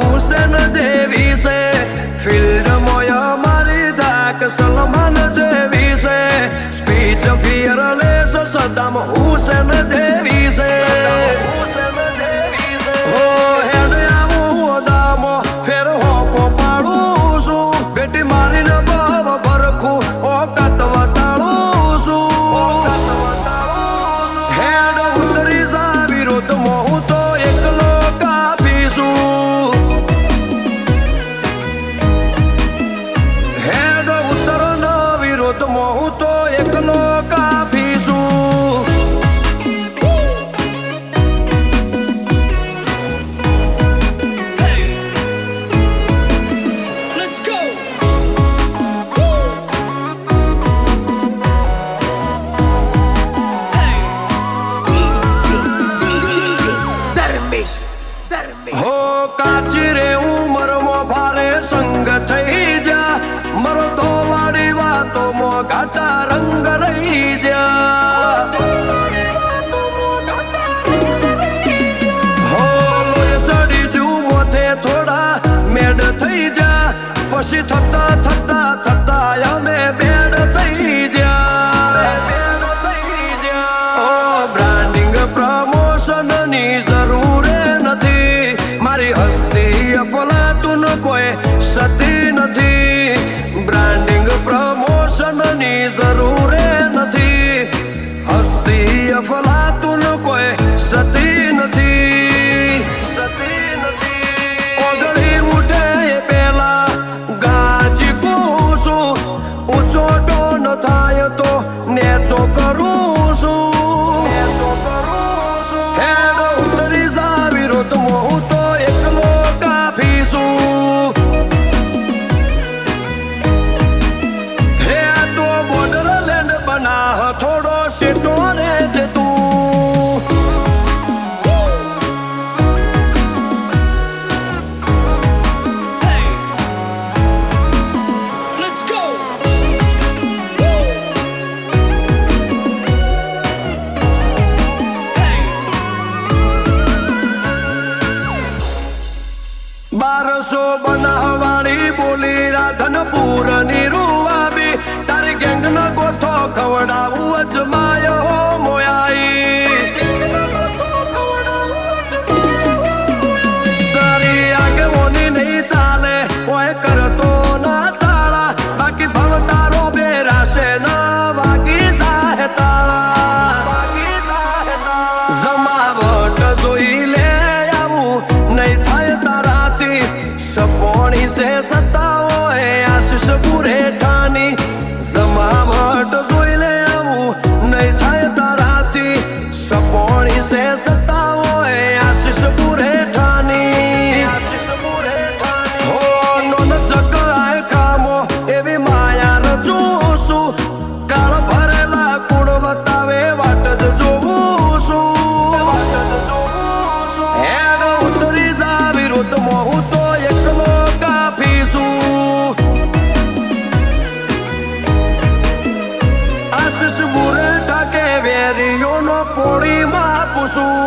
હુસેન જેવી છે, ફિલ્મ અમારી ધાક સલમાન જેવી છે, સ્પીચ ફિયરલેસ સદામ હુસેન જેવી છે. હો હેડ આવું દામો ફેર હોપો પાડું છું, બેટી મારીને બહુ ભરખું ઓકાત વતાડું છું. હેડ ઉતરી જા વિરોધમાં હું તો એકલો કાપી છું. હેડ ઉતરનો વિરોધમાં હું તો એકલો કાપી છું. હો કાચી રે ઉમરમાં ભારે સંગ થઈ જા, મરો તો વાડી વાતો મો ઘાટા રંગ રહી જા. હો લોહી ચડી જુ મોથે થોડા મેડ થઈ જા, પછી થતા થતા થતા અમે બેડ થઈ જા. ઓ બ્રાન્ડિંગ પ્રમોશન ની જરૂર નથી, મારી હસ્તી અફલાતુન કોઈ સતી નથી. બ્રાન્ડિંગ પ્રમોશન ની જરૂર નથી, હસ્તી અફલાતુન કોઈ સતી નથી. ઓગળી ઉઠે પેલા ગાજી પૂછું, ઊંચો ટોન થાય તો નેચો કરું છું. હેડ ઉતરી જા વિરોધમાં હું તો એકલો કાપી છું. હે તો બોર્ડર લેન્ડ બના થોડો સીટો રે છે તું. બારસો બનાવવાળી બોલી રાધનપુર ની રૂવાબી, તારી ગેંગ નો ગોઠો ખવડાવું અજમાય હો મોયાઈ. તારી આગેવાની નહીં ચાલે ઓય કરતો ના ચાળા, બાકી ભવ તારો બેરાશે ના વાગી જાહે તાળા. જમાવટ જોઈ લે આવું નહીં થાય તારાથી, સપોણી સે સત્તા હોય આશીષ બુરેઠાની. જમાવટ જોઈ લે આવું નહીં થાય તારાથી, સપોણી સે સત્તા હોય આશીષ બુરેઠાની. હો નોન જગાય કામો એવી માયા રચું છું, કાળ ભરેલા કુળ બતાવે વાટ જ જોવું છું. હેડ ઉતરી જા વિરોધમાં હું તો એકલો કાપી છું. આશીષ બુરેઠા કે વેરીઓનો પોળી માપું છું.